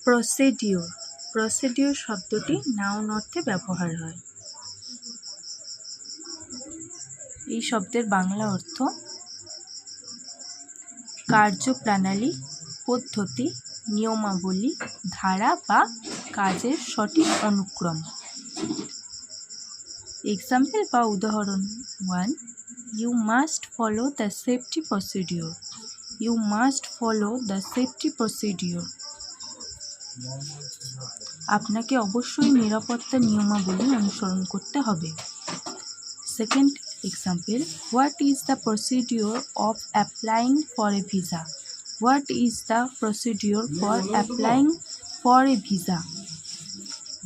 Procedure. Procedure শব্দটি noun অর্থে ব্যবহার হয়। এই শব্দের বাংলা অর্থ কার্যপ্রণালী, পদ্ধতি, নিয়মাবলী, ধারা বা কাজের সঠিক অনুক্রম। এক্সাম্পল বা উদাহরণ 1, you must follow the safety procedure. You must follow the safety procedure. আপনাকে অবশ্যই নিরাপত্তা নিয়মাবলী অনুসরণ করতে হবে। Second example, what is the procedure of applying for a visa? What is the procedure for applying for a visa?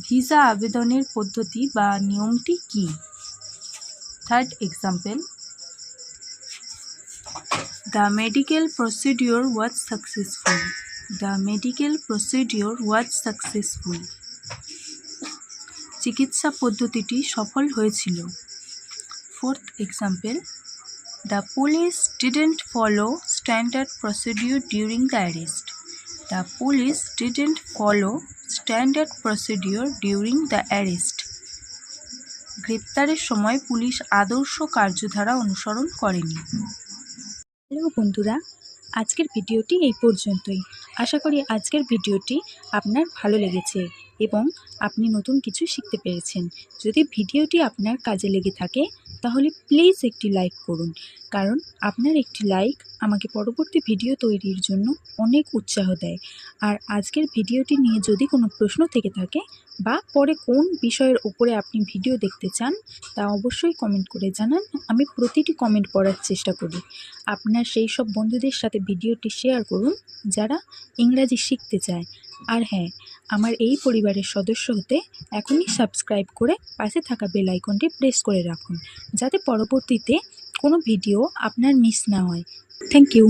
Visa আবেদনের পদ্ধতি বা নিয়মটি কী? Third example, the medical procedure was successful. The medical procedure was successful. চিকিৎসা পদ্ধতিটি সফল হয়েছিল। Fourth example, the police didn't follow standard procedure during the arrest. The police didn't follow standard procedure during the arrest. গ্রেপ্তারের সময় police আদর্শ কার্যধারা অনুসরণ করেনি। হ্যালো বন্ধুরা, আজকের ভিডিওটি এই পর্যন্তই। আশা করি আজকের ভিডিওটি আপনার ভালো লেগেছে এবং আপনি নতুন কিছু শিখতে পেরেছেন। যদি ভিডিওটি আপনার কাজে লেগে থাকে তাহলে প্লিজ একটি লাইক করুন, কারণ আপনার একটি লাইক আমাকে পরবর্তী ভিডিও তৈরির জন্য অনেক উৎসাহ দেয়। আর আজকের ভিডিওটি নিয়ে যদি কোনো প্রশ্ন থেকে থাকে বা পরে কোন বিষয়ের উপরে আপনি ভিডিও দেখতে চান তা অবশ্যই কমেন্ট করে জানান। আমি প্রতিটি কমেন্ট পড়ার চেষ্টা করি। আপনার সেই সব বন্ধুদের সাথে ভিডিওটি শেয়ার করুন যারা ইংরাজি শিখতে চায়। আর হ্যাঁ, আমার এই পরিবারের সদস্য হতে এখনই সাবস্ক্রাইব করে পাশে থাকা বেল আইকনটি প্রেস করে রাখুন, যাতে পরবর্তীতে কোনো ভিডিও আপনার মিস না হয়। Thank you.